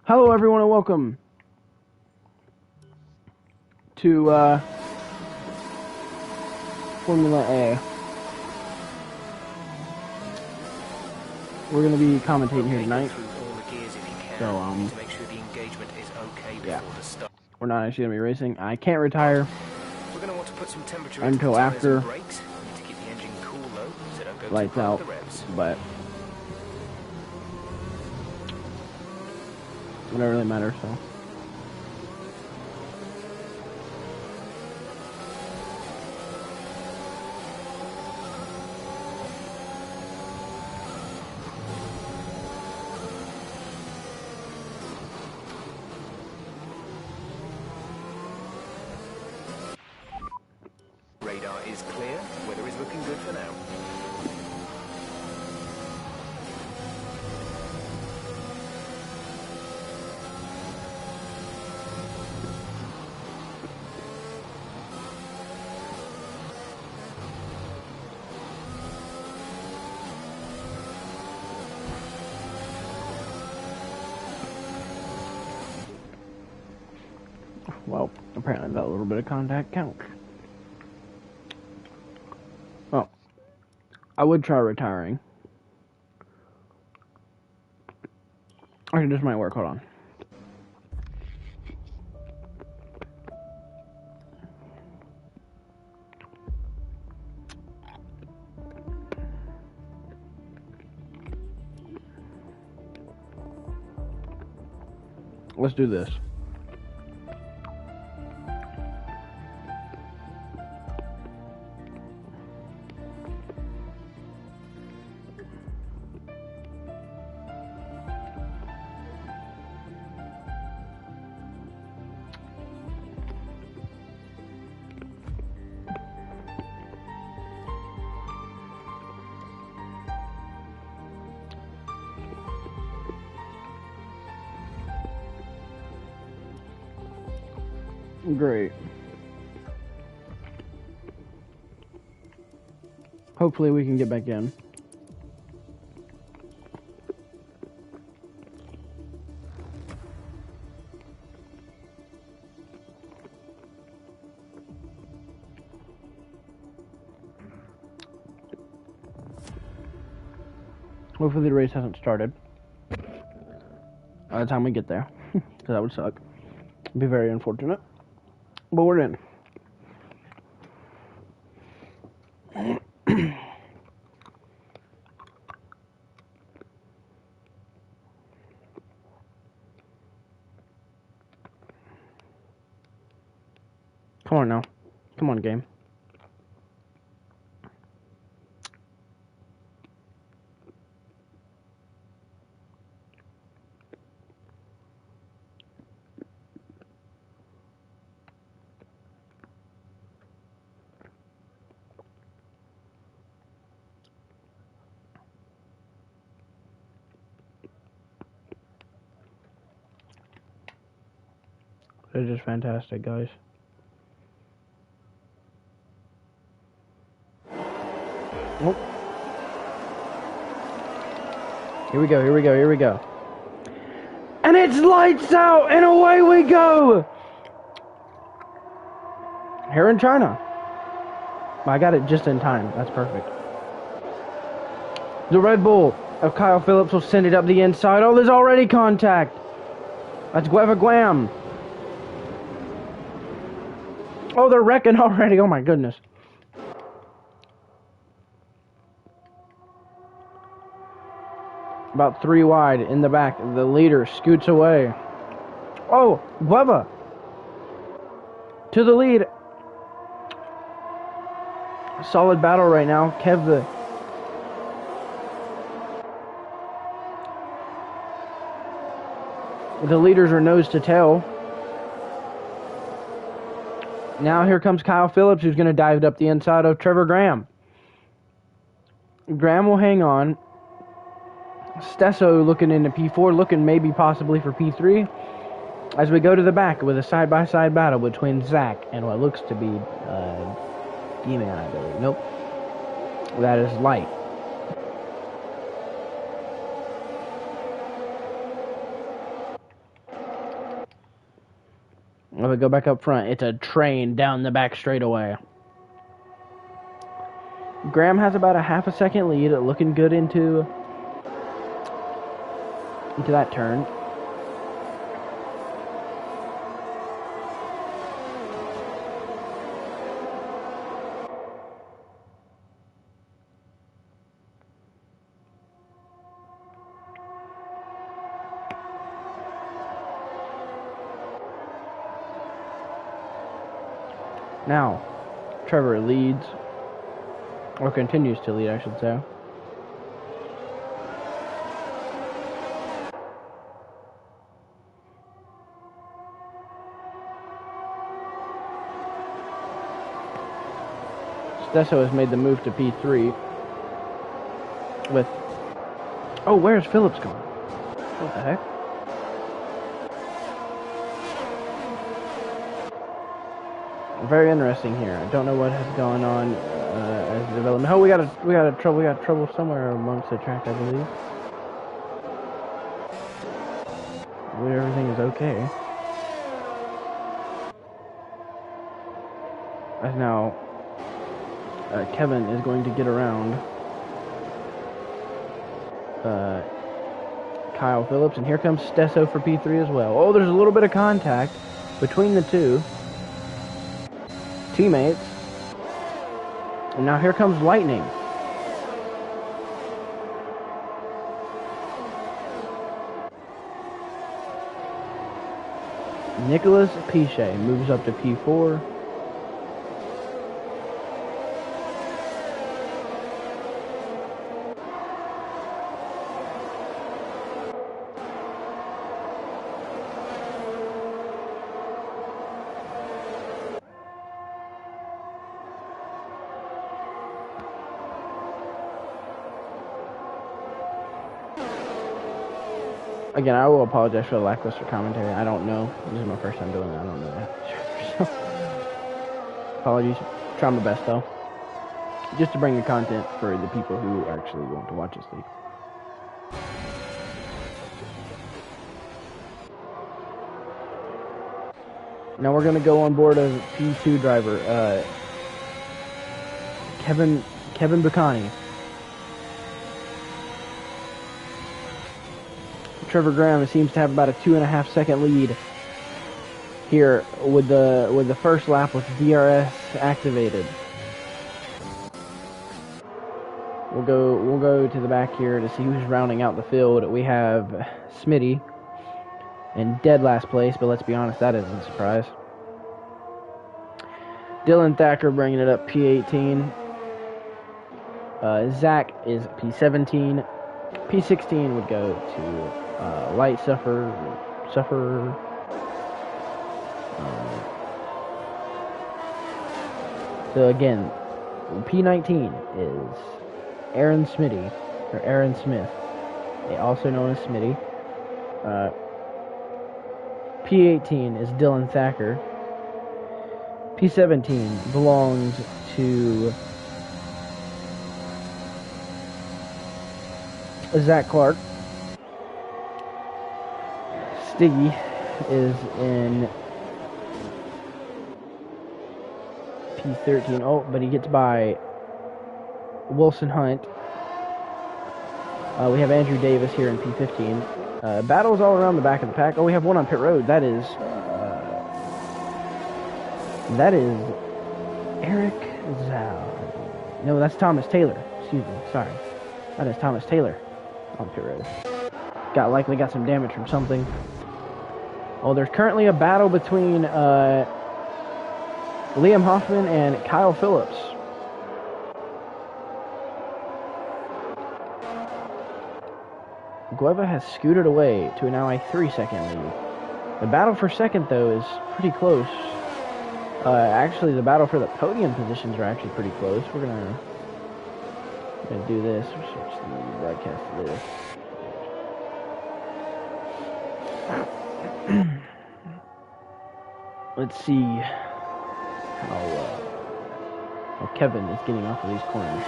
Hello everyone and welcome to Formula A. We're going to be commentating here tonight. So make sure the engagement is okay yeah, before the start. we're not actually going to be racing. I can't retire We're going to want to put some temperature until into the tires after and brakes. We need to keep the engine cool though, so don't go lights too hard out, with the revs. but it don't really matter, so. Radar is clear, weather is looking good for now. Well, apparently that little bit of contact counts. Well, I would try retiring. Actually, this might work. Hold on. Let's do this. Great. Hopefully we can get back in. Hopefully the race hasn't started by the time we get there, because that would suck. It'd be very unfortunate. But we're in. Come on now. Come on, game. They're just fantastic, guys. Oh. Here we go, here we go, here we go. And it's lights out, and away we go! Here in China. I got it just in time. That's perfect. The Red Bull of Kyle Phillips will send it up the inside. Oh, there's already contact. That's Gueva Guam. Oh, they're wrecking already. Oh, my goodness. About 3 wide in the back. The leader scoots away. Oh, Gueva to the lead. Solid battle right now. Kev the leaders are nose to tail. Now here comes Kyle Phillips, who's going to dive up the inside of Trevor Graham. Graham will hang on. Stesso looking into P4, looking maybe possibly for P3. As we go to the back with a side-by-side battle between Zach and what looks to be D-Man, I believe. Nope. That is Light. If we go back up front, it's a train down the back straightaway. Graham has about a half a second lead, looking good into that turn. Now, Trevor leads, or continues to lead, I should say. Stesso has made the move to P3 with... Oh, where's Phillips going? What the heck? Very interesting here. I don't know what has gone on as development. Oh, we got trouble somewhere amongst the track, I believe. Where everything is okay. As now, Kevin is going to get around Kyle Phillips, and here comes Stesso for P3 as well. Oh, there's a little bit of contact between the two teammates. And now here comes Lightning. Nicholas Piche moves up to P4. Again, I will apologize for the lackluster commentary. I don't know. This is my first time doing it. I don't know that. Apologies. Try my best, though. Just to bring the content for the people who actually want to watch this league. Now we're going to go on board a P2 driver, Kevin Bucani. Trevor Graham seems to have about a 2.5 second lead here with the first lap with DRS activated. We'll go to the back here to see who's rounding out the field. We have Smitty in dead last place, but let's be honest, that isn't a surprise. Dylan Thacker bringing it up P18. Zach is P17. P16 would go to Light Suffer. So again, P19 is Aaron Smitty, or Aaron Smith, also known as Smitty. P18 is Dylan Thacker. P17 belongs to Zach Clark. Stiggy is in P13. Oh, but he gets by Wilson Hunt. We have Andrew Davis here in P15. Battles all around the back of the pack. Oh, we have one on pit road. That is Eric Zhao. No, that's Thomas Taylor. Excuse me. Sorry. That is Thomas Taylor on pit road. Likely got some damage from something. Oh, there's currently a battle between Liam Hoffman and Kyle Phillips. Gueva has scooted away to now a 3-second lead. The battle for second, though, is pretty close. Actually, the battle for the podium positions are actually pretty close. We're gonna do this. We'll switch the broadcast to this. Let's see how Kevin is getting off of these corners.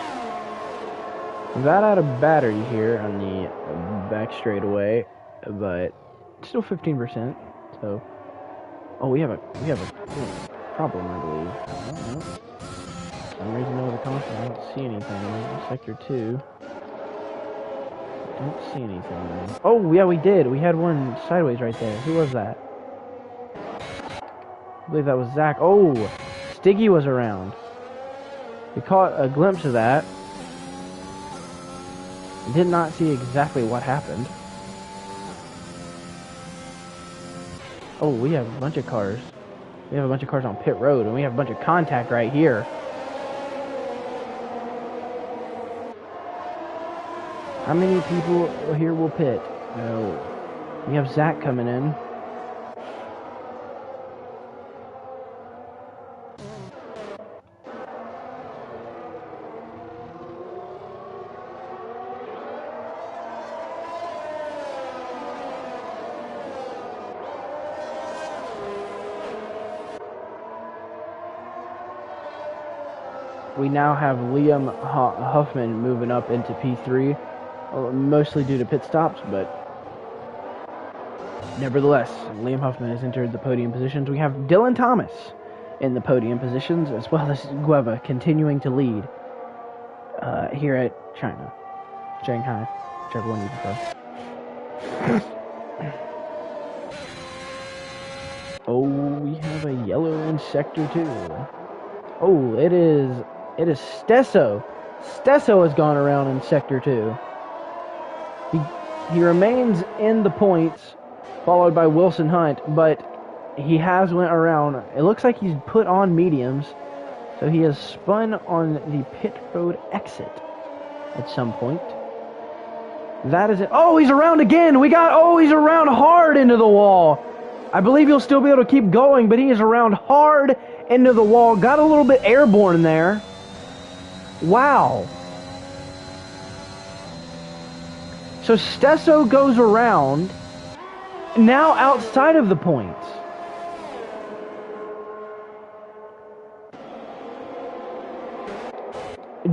We've got out of battery here on the back straightaway, but still 15%. So Oh, we have a problem, I believe. Oh, no. For some reason, no other constant. I don't see anything. Sector 2. Don't see anything. Oh, yeah, we did. We had one sideways right there. Who was that? I believe that was Zach. Oh, Stiggy was around. We caught a glimpse of that. Did not see exactly what happened. Oh, we have a bunch of cars. We have a bunch of cars on pit road, and we have a bunch of contact right here. How many people here will pit? No. We have Zach coming in. We now have Liam Huffman moving up into P3, mostly due to pit stops, but nevertheless, Liam Huffman has entered the podium positions. We have Dylan Thomas in the podium positions, as well as Gueva continuing to lead here at Shanghai, whichever one you prefer. Oh, we have a yellow in Sector 2. Oh, it is Stesso. Stesso has gone around in Sector 2. He remains in the points, followed by Wilson Hunt, but he has went around. It looks like he's put on mediums, so he has spun on the pit road exit at some point. That is it. Oh, he's around again. He's around hard into the wall. I believe he'll still be able to keep going, but he is around hard into the wall. Got a little bit airborne there. Wow. So Stesso goes around, now outside of the points.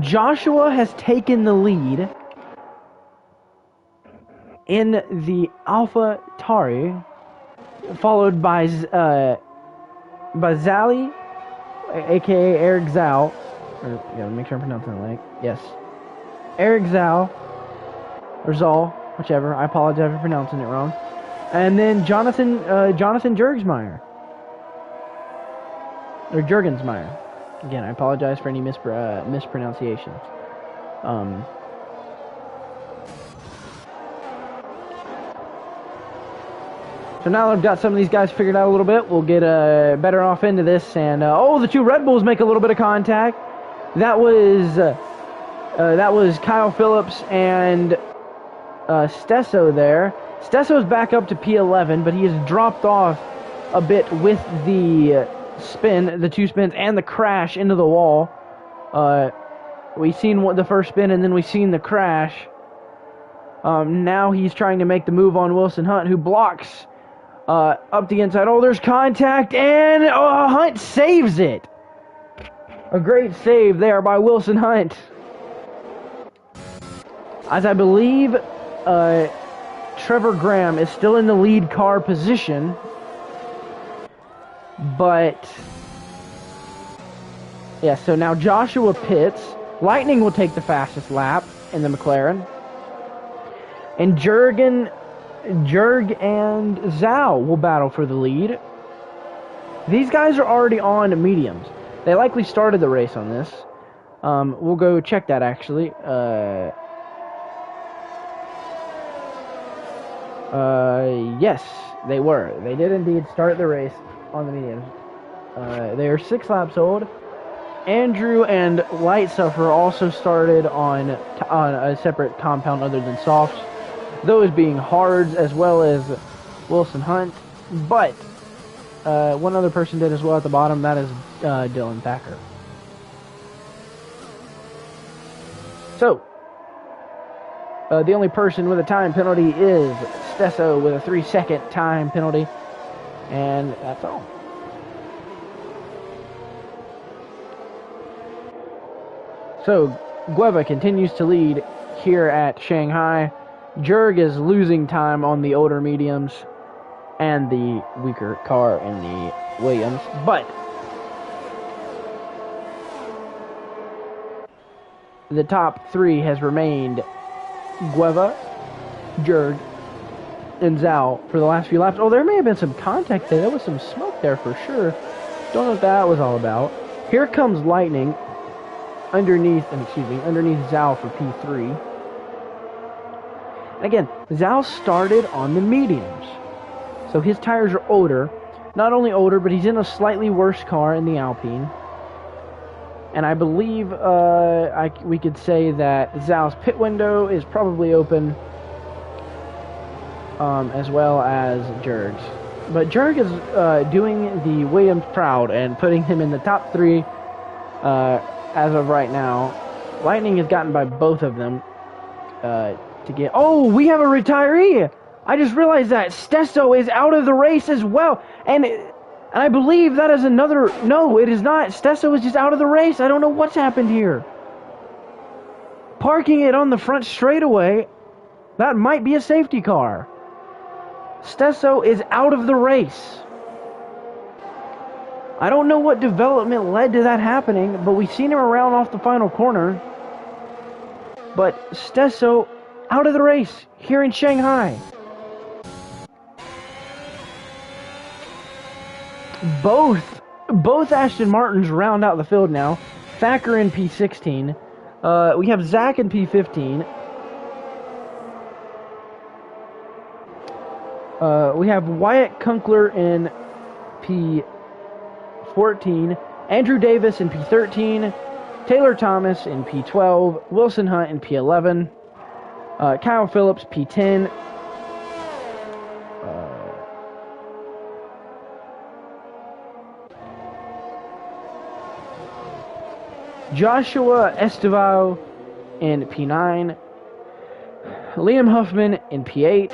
Joshua has taken the lead in the Alpha Tauri, followed by Zali, aka Eric Zhao. Make sure I'm pronouncing it right. Yes. Eric Zhao, or Zal, whichever. I apologize for pronouncing it wrong. And then Jonathan Jurgsmeyer. Or Jurgensmeyer. Again, I apologize for any mispronunciations. So now that I've got some of these guys figured out a little bit, we'll get better off into this. And the two Red Bulls make a little bit of contact. That was Kyle Phillips and Stesso there. Stesso's back up to P11, but he has dropped off a bit with the two spins, and the crash into the wall. We seen the first spin, and then we seen the crash. Now he's trying to make the move on Wilson Hunt, who blocks up the inside. Oh, there's contact, and Hunt saves it. A great save there by Wilson Hunt. As I believe Trevor Graham is still in the lead car position, but yeah, so now Joshua pits. Lightning will take the fastest lap in the McLaren, and Jurg and Zhao will battle for the lead. These guys are already on mediums. They likely started the race on this. We'll go check that actually. Yes, they were. They did indeed start the race on the mediums. They are 6 laps old. Andrew and Light Sufferer also started on a separate compound other than softs, those being hards as well as Wilson Hunt. But one other person did as well at the bottom. That is Dylan Thacker. So the only person with a time penalty is Stesso with a 3-second time penalty, and that's all. So Gueva continues to lead here at Shanghai. Jurg is losing time on the older mediums. and the weaker car in the Williams. But the top three has remained Gueva, Jurg, and Zhao for the last few laps. Oh, there may have been some contact there. There was some smoke there for sure. Don't know what that was all about. Here comes Lightning underneath Zhao for P3. And again, Zhao started on the mediums. So his tires are older. Not only older, but he's in a slightly worse car in the Alpine. And I believe we could say that Zhao's pit window is probably open, as well as Jurg's. But Jurg is doing the Williams proud and putting him in the top three as of right now. Lightning has gotten by both of them to get... Oh, we have a retiree! I just realized that Stesso is out of the race as well. And I believe that is another... No, it is not. Stesso is just out of the race. I don't know what's happened here. Parking it on the front straightaway, that might be a safety car. Stesso is out of the race. I don't know what development led to that happening, but we've seen him around off the final corner. But Stesso out of the race here in Shanghai. Both Aston Martins round out the field now. Thacker in P16. We have Zach in P15. We have Wyatt Kunkler in P14. Andrew Davis in P13. Taylor Thomas in P12. Wilson Hunt in P11. Kyle Phillips P10. Joshua Esteval in P9, Liam Huffman in P8,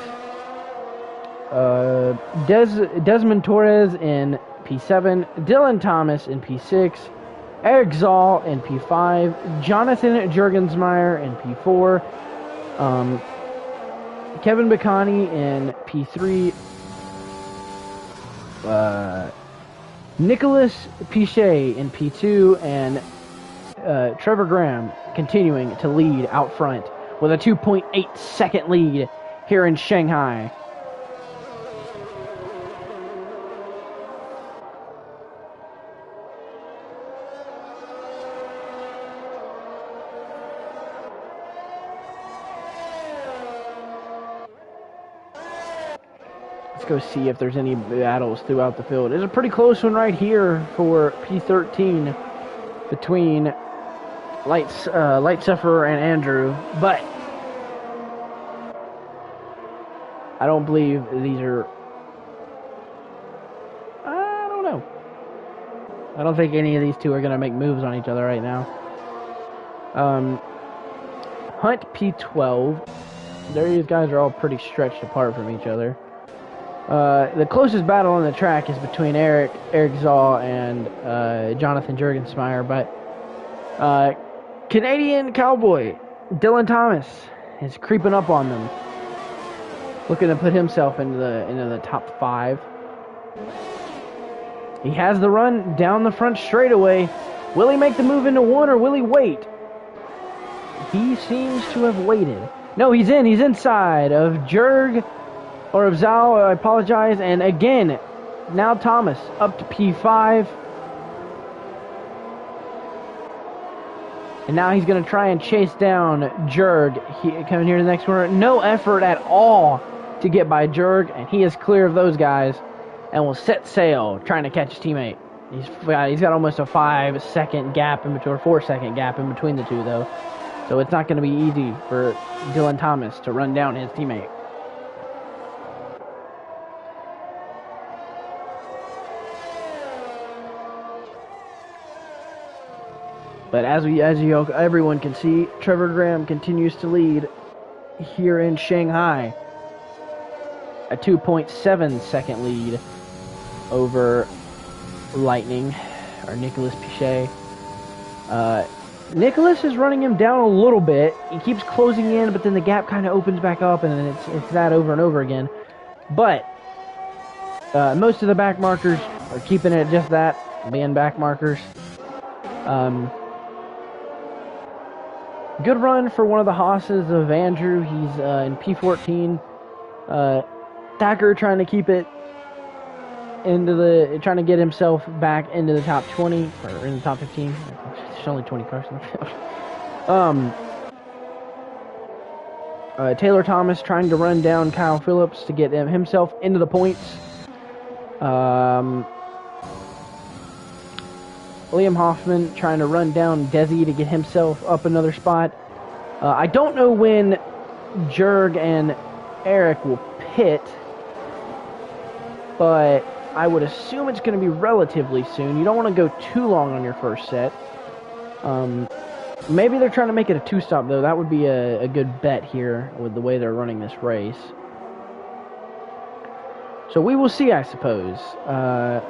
Desmond Torres in P7, Dylan Thomas in P6, Eric Zoll in P5, Jonathan Jurgensmeyer in P4, Kevin Bacani in P3, Nicholas Pichet in P2, and Trevor Graham continuing to lead out front with a 2.8 second lead here in Shanghai. Let's go see if there's any battles throughout the field. It's a pretty close one right here for P13 between Light Sufferer and Andrew, but I don't believe these are... I don't know. I don't think any of these two are going to make moves on each other right now. Hunt P12. These guys are all pretty stretched apart from each other. The closest battle on the track is between Eric Zoll and Jonathan Jurgensmeyer, but Canadian Cowboy Dylan Thomas is creeping up on them, looking to put himself into the top 5. He has the run down the front straightaway. Will he make the move into 1 or will he wait? He seems to have waited. No, he's inside of Jurg. Or of Zhao, I apologize. And again, now Thomas up to P5. And now he's going to try and chase down Jurg. Coming here to the next corner. No effort at all to get by Jurg. And he is clear of those guys. And will set sail trying to catch his teammate. He's got almost a 5-second gap in between, or 4-second gap in between the two, though. So it's not going to be easy for Dylan Thomas to run down his teammate. But as everyone can see, Trevor Graham continues to lead here in Shanghai. A 2.7 second lead over Lightning, or Nicholas Pichet. Nicholas is running him down a little bit. He keeps closing in, but then the gap kind of opens back up, and then it's that over and over again. But Most of the back markers are keeping it just that, being back markers. Good run for one of the hosses of Andrew. He's in P14. Thacker trying to keep it trying to get himself back into the top 20 or in the top 15. There's only 20 cars in the field. Taylor Thomas trying to run down Kyle Phillips to get himself into the points. Liam Hoffman trying to run down Desi to get himself up another spot. I don't know when Jurg and Eric will pit, but I would assume it's going to be relatively soon. You don't want to go too long on your first set. Maybe they're trying to make it a two-stop, though. That would be a good bet here with the way they're running this race. So we will see, I suppose.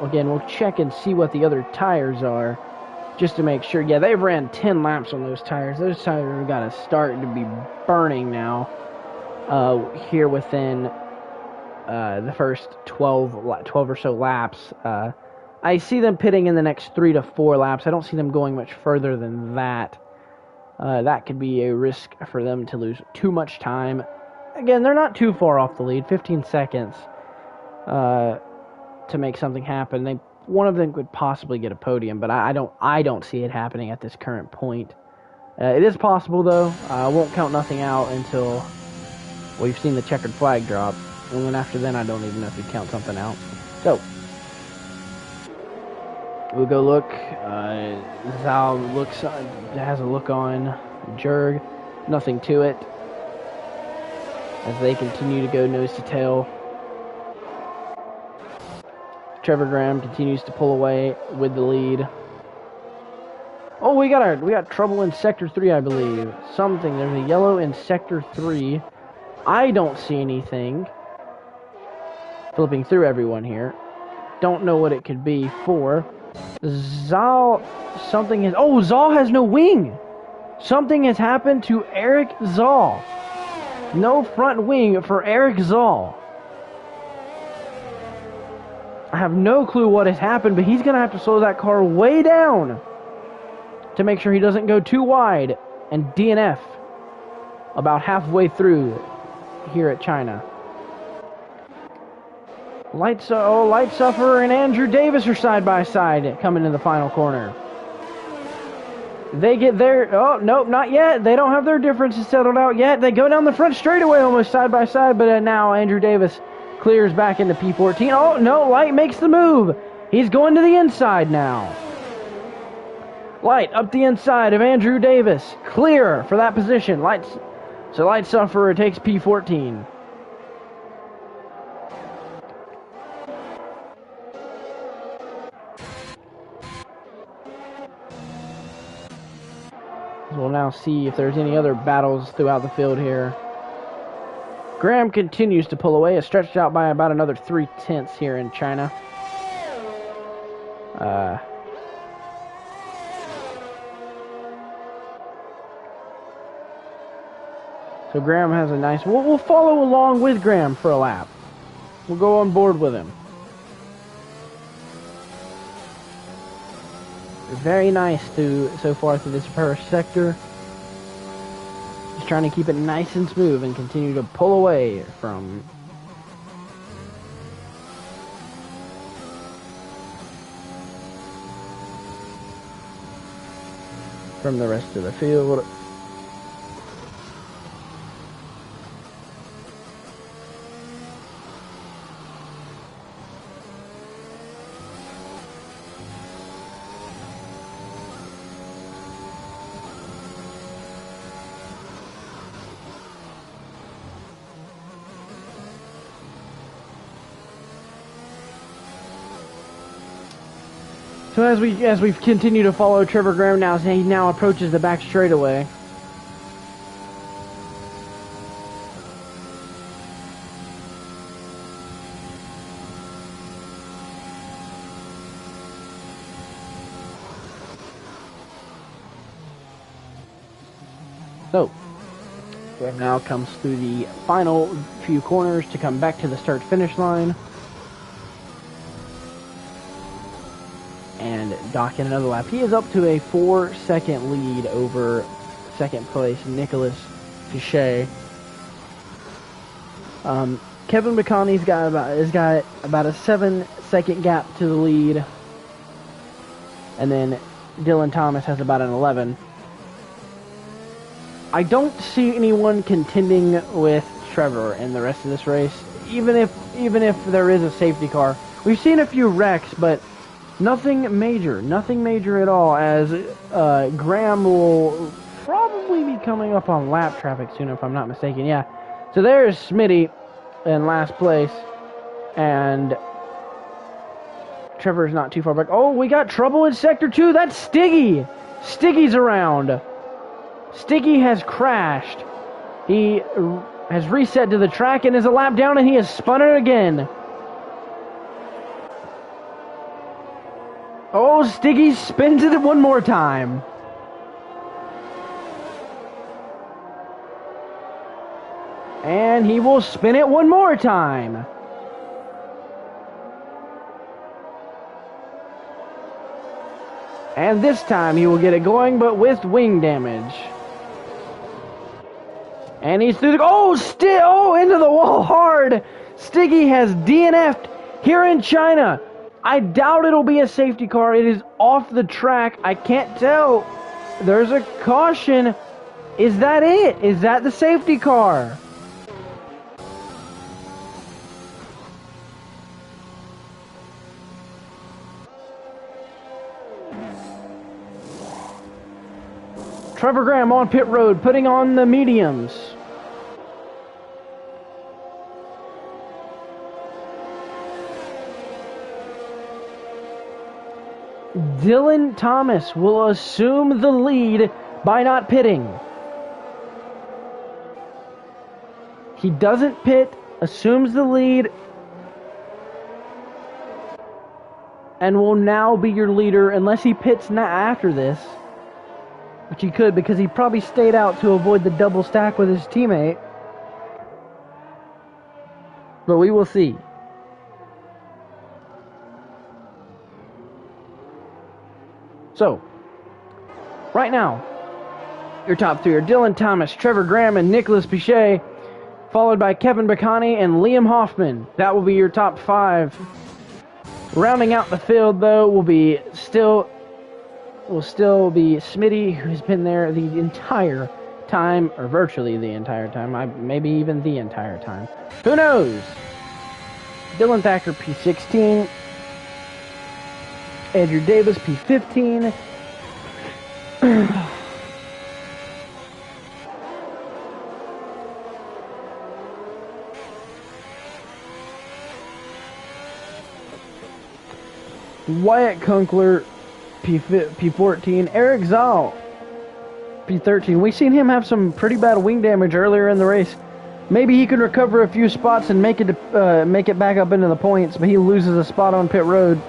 Again, we'll check and see what the other tires are, just to make sure. Yeah, they've ran 10 laps on those tires. Those tires have got to start to be burning now. Here within the first 12 or so laps. I see them pitting in the next 3 to 4 laps. I don't see them going much further than that. That could be a risk for them to lose too much time. Again, they're not too far off the lead, 15 seconds. To make something happen. One of them could possibly get a podium, but I don't see it happening at this current point. It is possible, though. I won't count nothing out until we've seen the checkered flag drop, and then after then I don't even know if we count something out. So we'll go look. Zal has a look on Jurg. Nothing to it as they continue to go nose to tail. Trevor Graham continues to pull away with the lead. Oh, we got trouble in Sector 3, I believe. Something. There's a yellow in Sector 3. I don't see anything. Flipping through everyone here. Don't know what it could be for. Zal, something is... Oh, Zal has no wing! Something has happened to Eric Zal. No front wing for Eric Zal. I have no clue what has happened, but he's going to have to slow that car way down to make sure he doesn't go too wide and DNF about halfway through here at China. Light Sufferer and Andrew Davis are side by side coming in the final corner. They get there. Oh, nope, not yet. They don't have their differences settled out yet. They go down the front straightaway almost side by side, but now Andrew Davis clears back into P14. Oh, no, Light makes the move. He's going to the inside now. Light up the inside of Andrew Davis. Clear for that position. Light Sufferer takes P14. We'll now see if there's any other battles throughout the field here. Graham continues to pull away. It's stretched out by about another 3/10 here in China. So Graham has a nice... We'll follow along with Graham for a lap. We'll go on board with him. Very nice so far through this first sector. Just trying to keep it nice and smooth and continue to pull away from the rest of the field. So as we continue to follow Trevor Graham now, he now approaches the back straightaway. So Graham now comes through the final few corners to come back to the start-finish line. and dock in another lap. He is up to a 4-second lead over second place Nicholas Fichet. Kevin McConney's got about a 7-second gap to the lead, and then Dylan Thomas has about an 11. I don't see anyone contending with Trevor in the rest of this race, even if there is a safety car. We've seen a few wrecks, but nothing major at all, as Graham will probably be coming up on lap traffic soon, if I'm not mistaken. Yeah, so there's Smitty in last place, and Trevor's not too far back. Oh, we got trouble in Sector 2. That's Stiggy. Stiggy's around. Stiggy has crashed. He has reset to the track and is a lap down, and he has spun it again. Oh, Stiggy spins it one more time. And he will spin it one more time. And this time he will get it going, but with wing damage. And he's through the... into the wall hard. Stiggy has DNF'd here in China. I doubt it'll be a safety car. It is off the track. I can't tell. There's a caution. Is that it? Is that the safety car? Trevor Graham on pit road, putting on the mediums. Dylan Thomas will assume the lead by not pitting. He doesn't pit, assumes the lead, and will now be your leader unless he pits after this. Which he could, because he probably stayed out to avoid the double stack with his teammate. But we will see. So, right now, your top three are Dylan Thomas, Trevor Graham, and Nicholas Pichet, followed by Kevin Bacani and Liam Hoffman. That will be your top five. Rounding out the field, though, will still be Smitty, who's been there the entire time, or virtually the entire time, maybe even the entire time. Who knows? Dylan Thacker, P16. Andrew Davis, P15. Wyatt Kunkler, P14. Eric Zal, P13. We've seen him have some pretty bad wing damage earlier in the race. Maybe he can recover a few spots and make it back up into the points, but he loses a spot on pit road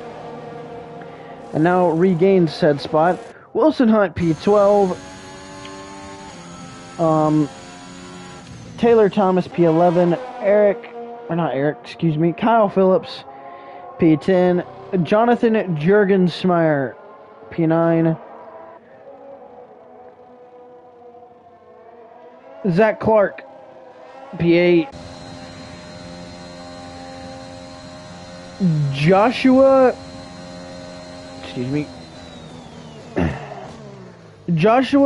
and now regains said spot. Wilson Hunt, P12. Taylor Thomas, P11. Kyle Phillips, P10. Jonathan Juergensmeyer, P9. Zach Clark, P8. Joshua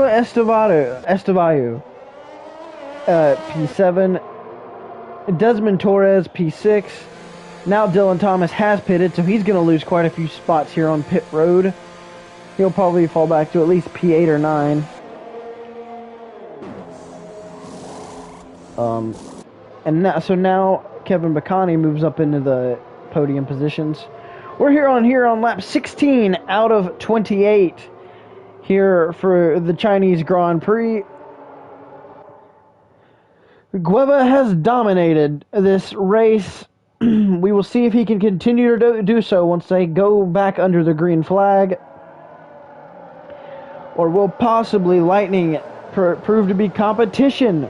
Estevao, P7. Desmond Torres, P6. Now Dylan Thomas has pitted, so he's going to lose quite a few spots here on pit road. He'll probably fall back to at least P8 or 9. So now Kevin Bacani moves up into the podium positions. We're here on lap 16 out of 28 here for the Chinese Grand Prix. Gueva has dominated this race. We will see if he can continue to do so once they go back under the green flag. Or will possibly Lightning prove to be competition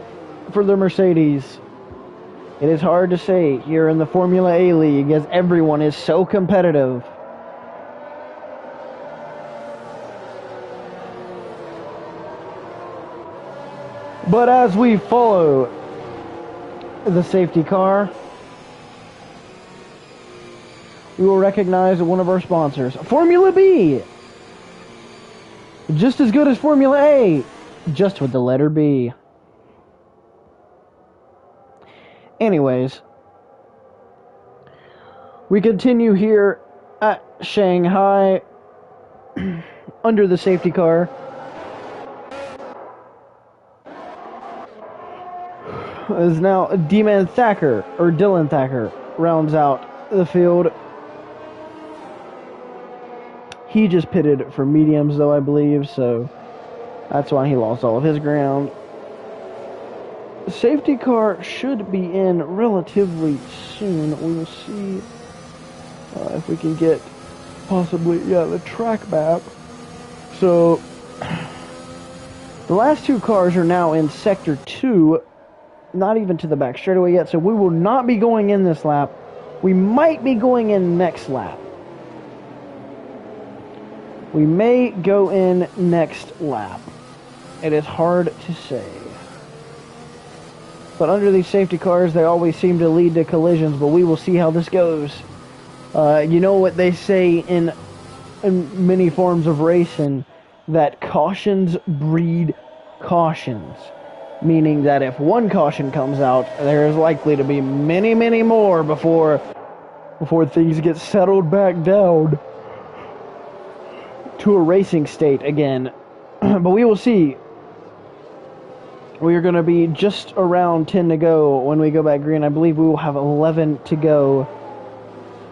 for the Mercedes? It is hard to say here in the Formula A League, as everyone is so competitive. But as we follow the safety car, we will recognize one of our sponsors, Formula B. Just as good as Formula A, just with the letter B. Anyways, we continue here at Shanghai under the safety car. Is now D-Man Thacker, or Dylan Thacker, rounds out the field. He just pitted for mediums, though, I believe, so that's why he lost all of his ground. The safety car should be in relatively soon. We will see if we can get possibly, the track map. So, the last two cars are now in Sector 2, not even to the back straightaway yet, so we will not be going in this lap. We might be going in next lap. We may go in next lap. It is hard to say. But under these safety cars, they always seem to lead to collisions, but we will see how this goes. You know what they say in many forms of racing, that cautions breed cautions. Meaning that if one caution comes out, there is likely to be many, many more before things get settled back down to a racing state again. But we will see. We are going to be just around 10 to go when we go back green. I believe we will have 11 to go,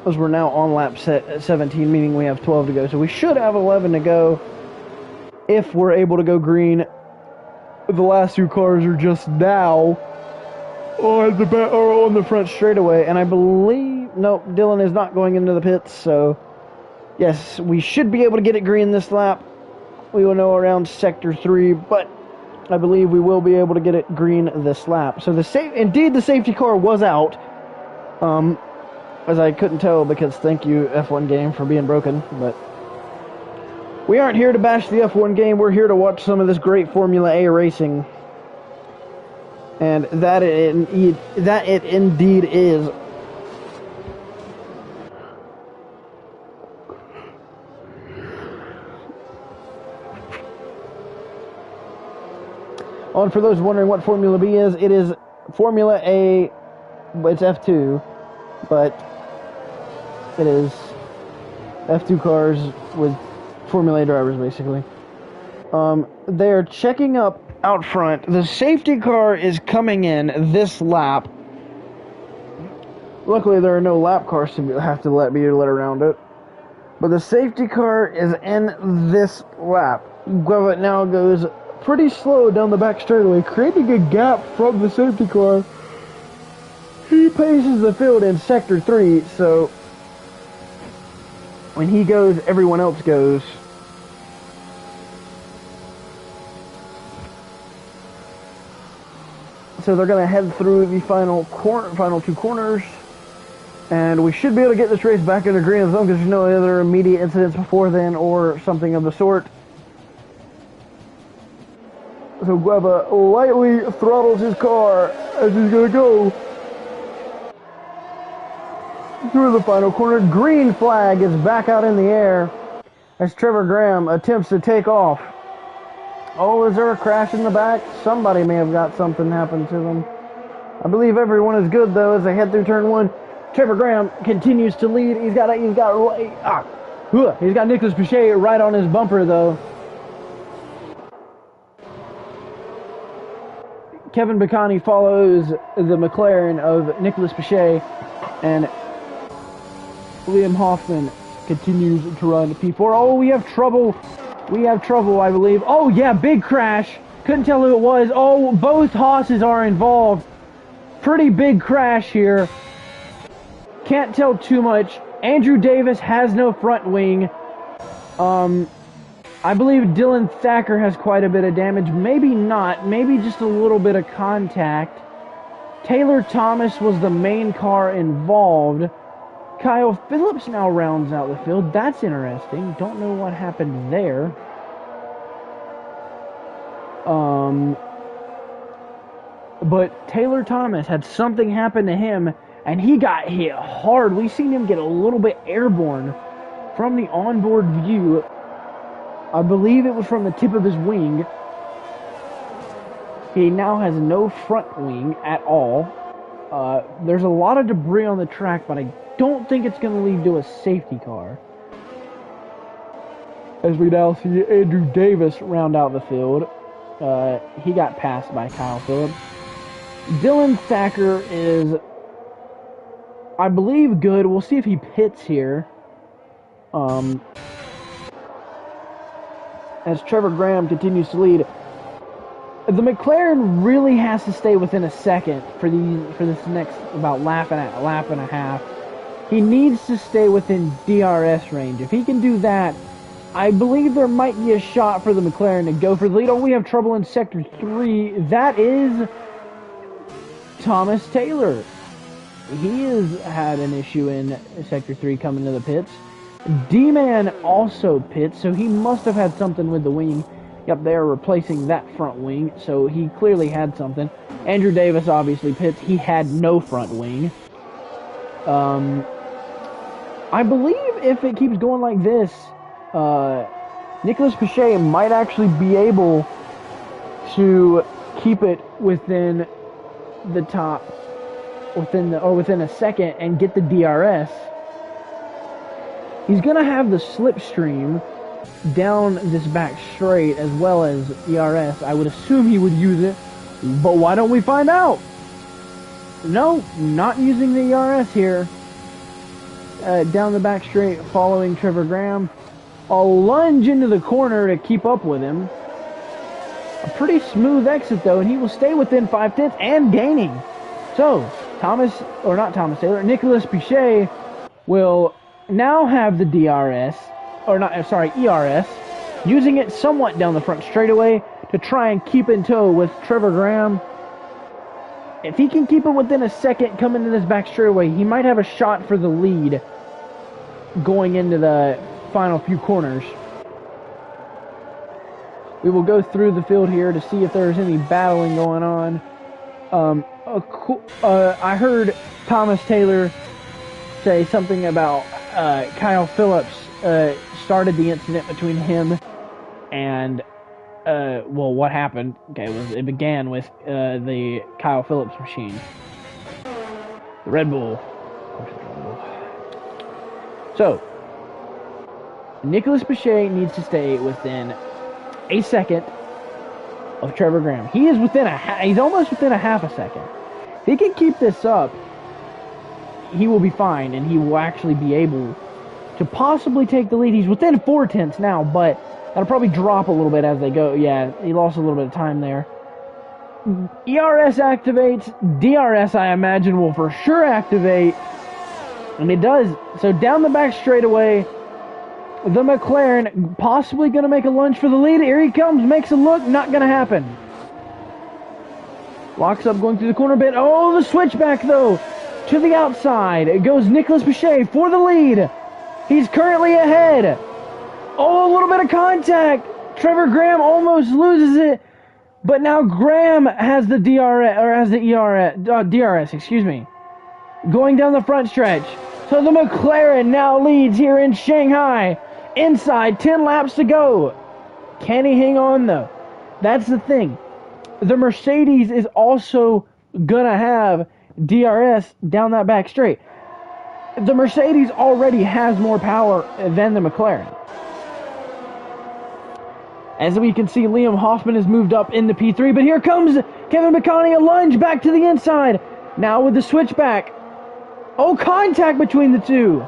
as we're now on lap 17, meaning we have 12 to go. So we should have 11 to go if we're able to go green. The last two cars are just now on the front straightaway, and I believe, no, Dylan is not going into the pits, so yes, we should be able to get it green this lap. We will know around Sector 3, but I believe we will be able to get it green this lap. So indeed the safety car was out, as I couldn't tell because thank you F1 game for being broken, but we aren't here to bash the F1 game, we're here to watch some of this great Formula A racing. And that it indeed is. And for those wondering what Formula B is, it is Formula A, it's F2, but it is F2 cars with Formula A drivers, basically. They are checking up out front. The safety car is coming in this lap. Luckily, there are no lap cars to be let around it. But the safety car is in this lap. Gueva now goes pretty slow down the back straightaway, creating a gap from the safety car. He paces the field in Sector 3, so when he goes, everyone else goes. So they're going to head through the final two corners, and we should be able to get this race back into green zone because there's no other immediate incidents before then or something of the sort. So Gueva lightly throttles his car as he's going to go through the final corner. Green flag is back out in the air as Trevor Graham attempts to take off. Oh, is there a crash in the back? Somebody may have got something happen to them. I believe everyone is good though as they head through turn 1. Trevor Graham continues to lead. He's got Nicholas Piquet right on his bumper though. Kevin Bacani follows the McLaren of Nicholas Piquet, and Liam Hoffman continues to run P4. Oh, we have trouble. We have trouble, I believe. Oh, yeah, big crash. Couldn't tell who it was. Oh, both Haas's are involved. Pretty big crash here. Can't tell too much. Andrew Davis has no front wing. I believe Dylan Thacker has quite a bit of damage. Maybe not. Maybe just a little bit of contact. Taylor Thomas was the main car involved. Kyle Phillips now rounds out the field. That's interesting. Don't know what happened there. But Taylor Thomas had something happen to him, and he got hit hard. We seen him get a little bit airborne from the onboard view. I believe it was from the tip of his wing. He now has no front wing at all. There's a lot of debris on the track, but I don't think it's going to lead to a safety car. As we now see Andrew Davis round out the field. He got passed by Kyle Phillips. Dylan Thacker is, I believe, good. We'll see if he pits here. As Trevor Graham continues to lead. The McLaren really has to stay within a second for this next about lap and a half. He needs to stay within DRS range. If he can do that, I believe there might be a shot for the McLaren to go for the lead. Oh, we have trouble in Sector 3. That is Thomas Taylor. He has had an issue in Sector 3 coming to the pits. D-Man also pits, so he must have had something with the wing. Yep, they are replacing that front wing, so he clearly had something. Andrew Davis obviously pits. He had no front wing. I believe if it keeps going like this, Nicholas Pache might actually be able to keep it within the top, within a second, and get the DRS. He's gonna have the slipstream down this back straight as well as ERS. I would assume he would use it, but why don't we find out? No, not using the ERS here. Down the back straight, following Trevor Graham. A lunge into the corner to keep up with him. A pretty smooth exit though, and he will stay within 5/10 and gaining. So, Nicholas Pache will now have the ERS, using it somewhat down the front straightaway to try and keep in tow with Trevor Graham. If he can keep it within a second coming into this back straightaway, he might have a shot for the lead going into the final few corners. We will go through the field here to see if there's any battling going on. I heard Thomas Taylor say something about Kyle Phillips started the incident between him and what happened? Okay, it began with the Kyle Phillips machine, the Red Bull. So Nicholas Pache needs to stay within a second of Trevor Graham. He is he's almost within a half a second. If he can keep this up, he will be fine, and he will actually be able to possibly take the lead. He's within 4/10 now, but that'll probably drop a little bit as they go. Yeah, he lost a little bit of time there. ERS activates. DRS, I imagine, will for sure activate. And it does. So down the back straightaway, the McLaren possibly going to make a lunge for the lead. Here he comes, makes a look, not going to happen. Locks up going through the corner bit. Oh, the switchback though. To the outside. It goes Nicholas Pache for the lead. He's currently ahead. Oh, a little bit of contact. Trevor Graham almost loses it. But now Graham has the DRS, excuse me. Going down the front stretch. So the McLaren now leads here in Shanghai. Inside, 10 laps to go. Can he hang on though? That's the thing. The Mercedes is also gonna have DRS down that back straight. The Mercedes already has more power than the McLaren. As we can see, Liam Hoffman has moved up into P3, but here comes Kevin McConney, a lunge back to the inside. Now with the switchback. Oh, contact between the two.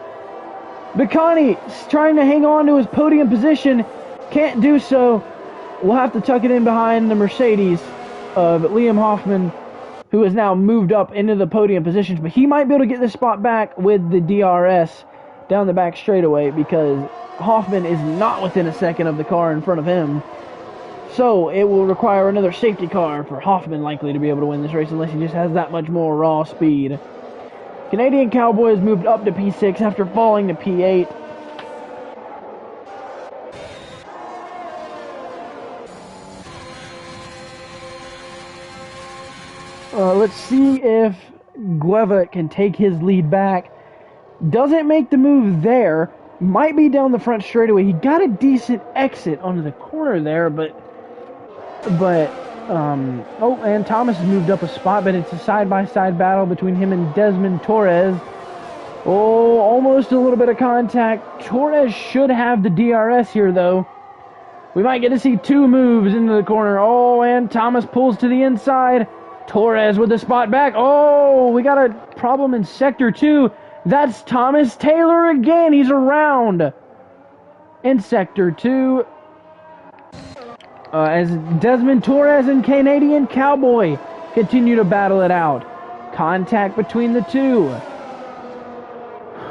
McConney trying to hang on to his podium position. Can't do so. We'll have to tuck it in behind the Mercedes of Liam Hoffman, who has now moved up into the podium positions. But he might be able to get this spot back with the DRS down the back straightaway, because Hoffman is not within a second of the car in front of him. So it will require another safety car for Hoffman likely to be able to win this race, unless he just has that much more raw speed. Canadian Cowboy has moved up to P6 after falling to P8. Let's see if Gueva can take his lead back. Doesn't make the move there. Might be down the front straightaway. He got a decent exit onto the corner there, but oh, and Thomas has moved up a spot, but it's a side-by-side battle between him and Desmond Torres. Oh, almost a little bit of contact. Torres should have the DRS here, though. We might get to see two moves into the corner. Oh, and Thomas pulls to the inside. Torres with the spot back. Oh, we got a problem in Sector 2. That's Thomas Taylor again. He's around in Sector 2. As Desmond Torres and Canadian Cowboy continue to battle it out. Contact between the two.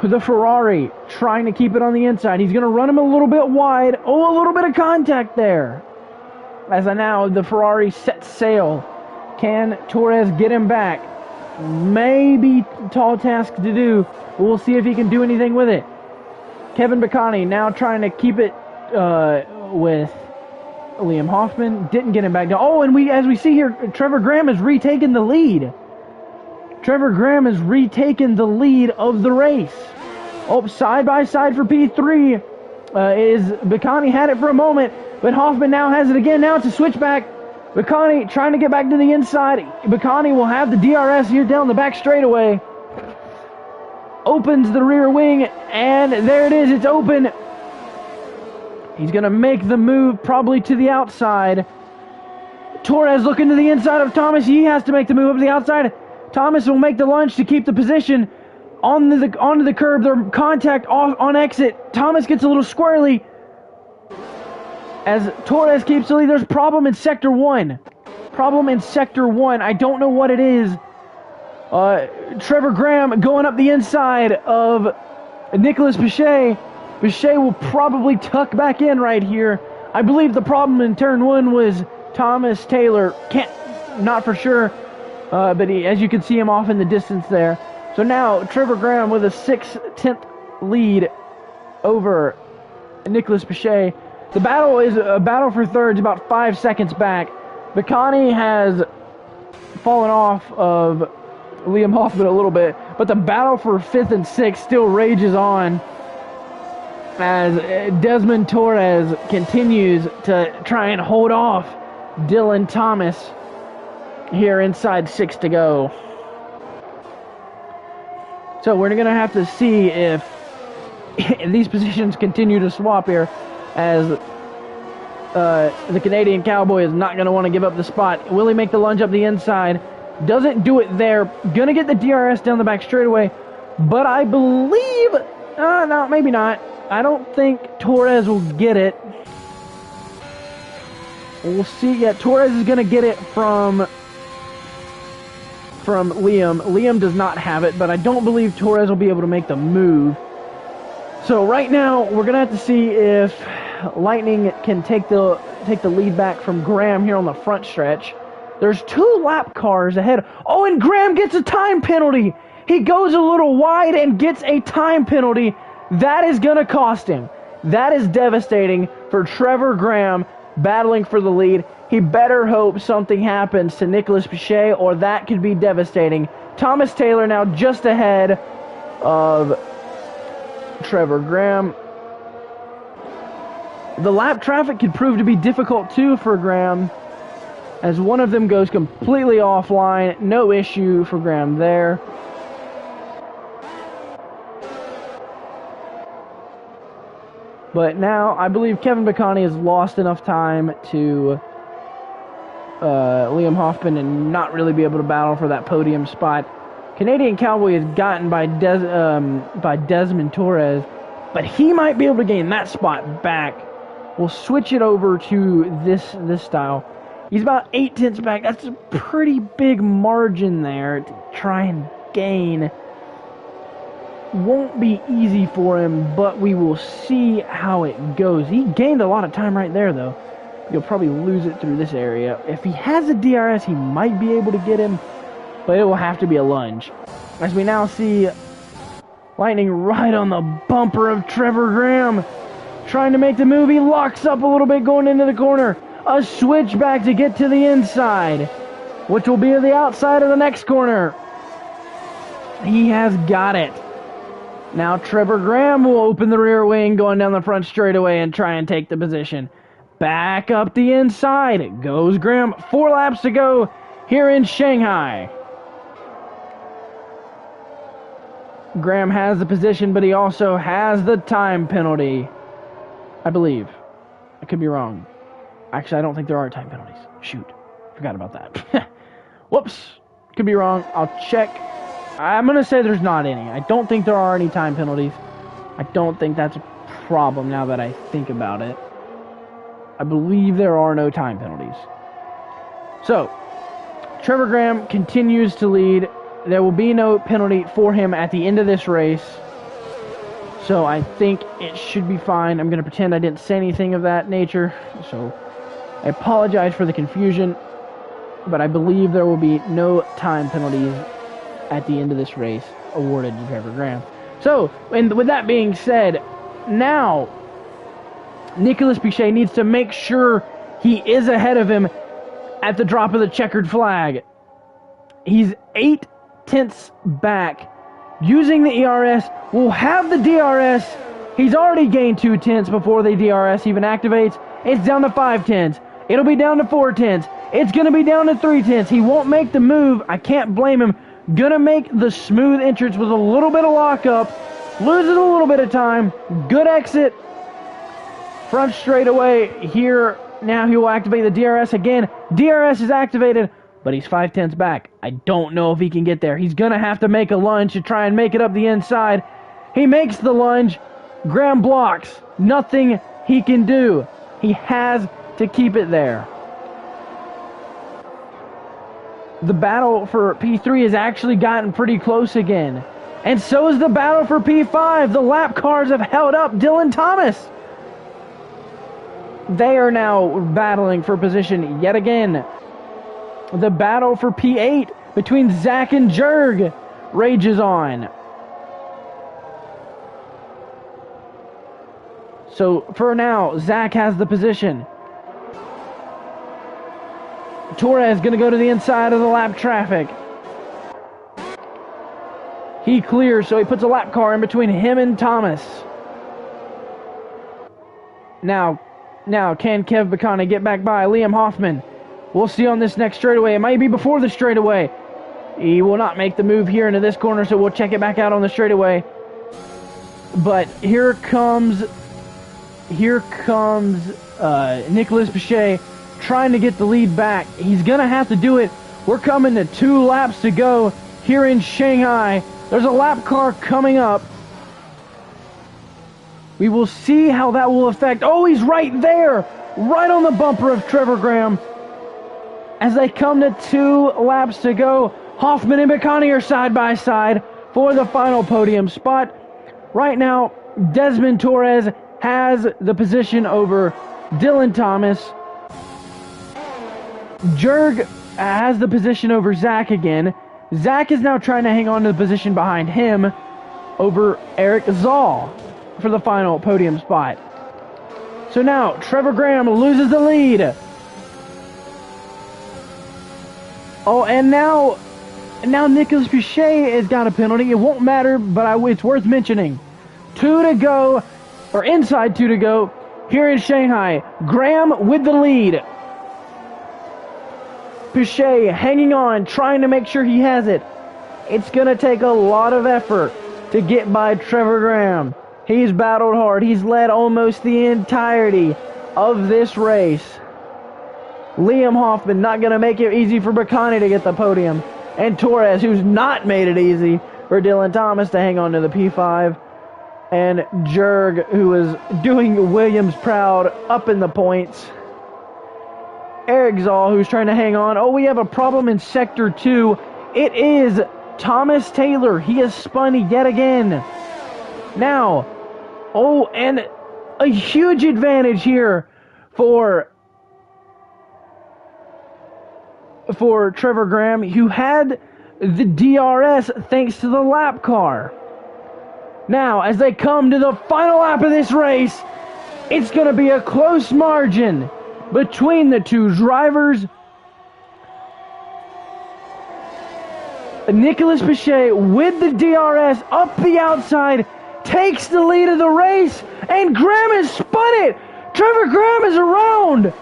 The Ferrari trying to keep it on the inside. He's going to run him a little bit wide. Oh, a little bit of contact there. As now the Ferrari sets sail. Can Torres get him back? Maybe tall task to do. But we'll see if he can do anything with it. Kevin Bacani now trying to keep it with Liam Hoffman. Didn't get him back down. Oh, and as we see here, Trevor Graham has retaken the lead. Trevor Graham has retaken the lead of the race. Oh, side by side for P3 is Bacani had it for a moment, but Hoffman now has it again. Now it's a switchback. Bacani trying to get back to the inside. Bacani will have the DRS here down the back straightaway. Opens the rear wing, and there it is. It's open. He's going to make the move probably to the outside. Torres looking to the inside of Thomas. He has to make the move up to the outside. Thomas will make the lunge to keep the position onto the curb. Their contact off on exit. Thomas gets a little squirrely as Torres keeps the lead. There's problem in Sector 1. Problem in Sector 1. I don't know what it is. Trevor Graham going up the inside of Nicholas Bichet. Bichet will probably tuck back in right here. I believe the problem in Turn 1 was Thomas Taylor. Not for sure. But as you can see him off in the distance there. So now Trevor Graham with a 6/10 lead over Nicholas Bichet. The battle is a battle for thirds, about 5 seconds back. Bacani has fallen off of Liam Hoffman a little bit, but the battle for 5th and 6th still rages on as Desmond Torres continues to try and hold off Dylan Thomas. Here inside 6 to go. So we're going to have to see if these positions continue to swap here, as the Canadian Cowboy is not going to want to give up the spot. Will he make the lunge up the inside? Doesn't do it there. Going to get the DRS down the back straightaway, but I believe... no, maybe not. I don't think Torres will get it. We'll see. Yeah, Torres is going to get it from Liam. Liam does not have it, but I don't believe Torres will be able to make the move. So right now, we're going to have to see if Lightning can take the lead back from Graham here on the front stretch. There's 2 lap cars ahead. Oh, and Graham gets a time penalty. He goes a little wide and gets a time penalty. That is going to cost him. That is devastating for Trevor Graham battling for the lead. He better hope something happens to Nicholas Bichet, or that could be devastating. Thomas Taylor now just ahead of Trevor Graham. The lap traffic could prove to be difficult too for Graham, as one of them goes completely offline. No issue for Graham there. But now I believe Kevin Bacani has lost enough time to Liam Hoffman and not really be able to battle for that podium spot. Canadian Cowboy is gotten by Desmond Torres, but he might be able to gain that spot back. We'll switch it over to this style. He's about 8/10 back. That's a pretty big margin there to try and gain. Won't be easy for him, but we will see how it goes. He gained a lot of time right there, though. He'll probably lose it through this area. If he has a DRS, he might be able to get him, but it will have to be a lunge. As we now see Lightning right on the bumper of Trevor Graham, trying to make the move. He locks up a little bit going into the corner. A switchback to get to the inside. which will be at the outside of the next corner. He has got it. Now Trevor Graham will open the rear wing going down the front straightaway and try and take the position. Back up the inside goes Graham. 4 laps to go here in Shanghai. Graham has the position, but he also has the time penalty, I believe. I could be wrong. Actually, I don't think there are time penalties. Shoot. Forgot about that. Whoops. Could be wrong. I'll check. I'm going to say there's not any. I don't think there are any time penalties. I don't think that's a problem now that I think about it. I believe there are no time penalties. So, Trevor Graham continues to lead. There will be no penalty for him at the end of this race. So I think it should be fine. I'm going to pretend I didn't say anything of that nature. So I apologize for the confusion. But I believe there will be no time penalties at the end of this race awarded to Trevor Graham. So, and with that being said, now Nicholas Piquet needs to make sure he is ahead of him at the drop of the checkered flag. He's 8/10 back. Using the ERS, will have the DRS. He's already gained 2/10 before the DRS even activates. It's down to 5/10. It'll be down to 4/10. It's going to be down to 3/10. He won't make the move. I can't blame him. Gonna make the smooth entrance with a little bit of lockup. Loses a little bit of time. Good exit. Front straightaway here. Now he will activate the DRS again. DRS is activated, but he's 5/10 back. I don't know if he can get there. He's going to have to make a lunge to try and make it up the inside. He makes the lunge. Graham blocks. Nothing he can do. He has to keep it there. The battle for P3 has actually gotten pretty close again. And so is the battle for P5. The lap cars have held up Dylan Thomas. They are now battling for position yet again. The battle for P8 between Zach and Jurg rages on. So for now, Zach has the position. Torres going to go to the inside of the lap traffic. He clears, so he puts a lap car in between him and Thomas. Now can Kev Bacani get back by Liam Hoffman? We'll see on this next straightaway. It might be before the straightaway. He will not make the move here into this corner, so we'll check it back out on the straightaway. But here comes Nicholas Piquet trying to get the lead back. He's going to have to do it. We're coming to 2 laps to go here in Shanghai. There's a lap car coming up. We will see how that will affect. Oh, he's right there. Right on the bumper of Trevor Graham. As they come to 2 laps to go, Hoffman and Bacani are side by side for the final podium spot. Right now, Desmond Torres has the position over Dylan Thomas. Jurg has the position over Zach again. Zach is now trying to hang on to the position behind him over Eric Zoll for the final podium spot. So now, Trevor Graham loses the lead. Oh, and now Nicholas Piquet has got a penalty. It won't matter, but it's worth mentioning. 2 to go, or inside 2 to go, here in Shanghai. Graham with the lead. Piquet hanging on, trying to make sure he has it. It's going to take a lot of effort to get by Trevor Graham. He's battled hard. He's led almost the entirety of this race. Liam Hoffman not going to make it easy for Bacani to get the podium. And Torres, who's not made it easy for Dylan Thomas to hang on to the P5. And Jurg, who is doing Williams proud, up in the points. Eric Zoll, who's trying to hang on. Oh, we have a problem in Sector 2. It is Thomas Taylor. He has spun yet again. Now, oh, and a huge advantage here for Trevor Graham, who had the DRS thanks to the lap car. Now, as they come to the final lap of this race, it's going to be a close margin between the 2 drivers. Nicholas Pache with the DRS up the outside takes the lead of the race, and Graham has spun it. Trevor Graham is around.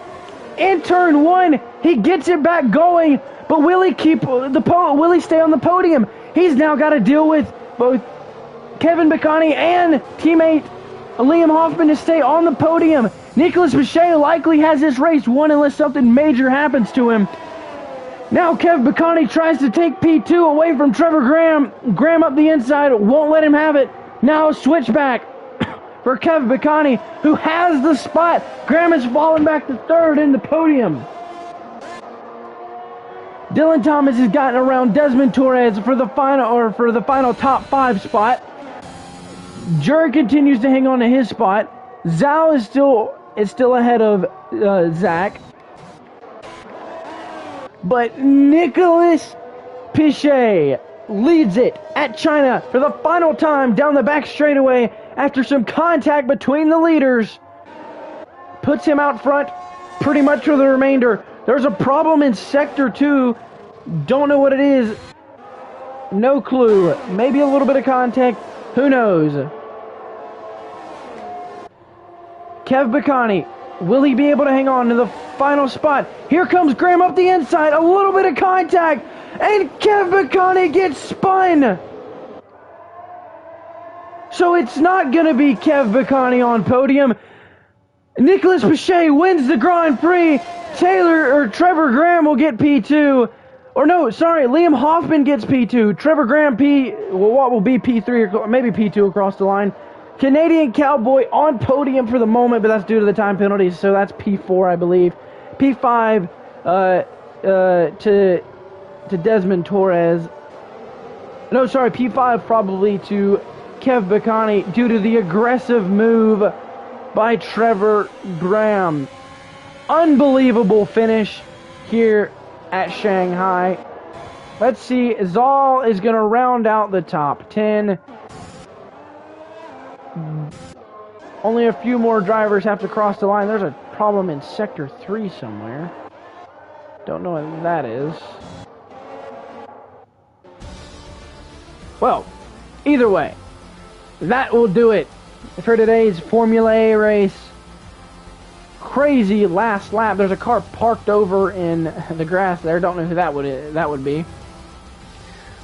In turn 1, he gets it back going, but will he will he stay on the podium? He's now got to deal with both Kevin Bacani and teammate Liam Hoffman to stay on the podium. Nicholas Pache likely has this race won unless something major happens to him. Now Kev Bacani tries to take P2 away from Trevor Graham. Graham up the inside, won't let him have it. Now switchback for Kev Bacani, who has the spot. Graham has fallen back to third in the podium. Dylan Thomas has gotten around Desmond Torres for the final top 5 spot. Jur continues to hang on to his spot. Zhao is still ahead of Zach. But Nicholas Pache leads it at China for the final time down the back straightaway after some contact between the leaders. Puts him out front pretty much for the remainder. There's a problem in Sector 2. Don't know what it is. No clue. Maybe a little bit of contact. Who knows? Kev Bacani, will he be able to hang on to the final spot? Here comes Graham up the inside. A little bit of contact. And Kev Bacani gets spun. So it's not going to be Kev Bacani on podium. Nicholas Pache wins the Grand Prix. Trevor Graham will get P2. Or no, sorry, Liam Hoffman gets P2. Trevor Graham what will be P3 or maybe P2 across the line. Canadian Cowboy on podium for the moment, but that's due to the time penalties, so that's P4, I believe. P5 to Desmond Torres. No, sorry, P5 probably to Kev Bacani due to the aggressive move by Trevor Graham. Unbelievable finish here at Shanghai. Let's see, Zal is going to round out the top 10. Only a few more drivers have to cross the line. There's a problem in Sector 3 somewhere. Don't know what that is. Well, either way, that will do it for today's Formula A race. Crazy last lap. There's a car parked over in the grass there. Don't know who that would be.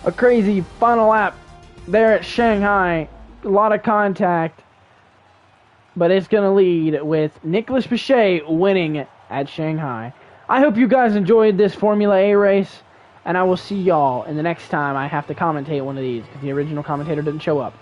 A crazy final lap there at Shanghai. A lot of contact. But it's going to lead with Nicholas Pache winning at Shanghai. I hope you guys enjoyed this Formula A race. And I will see y'all in the next time I have to commentate one of these, because the original commentator didn't show up.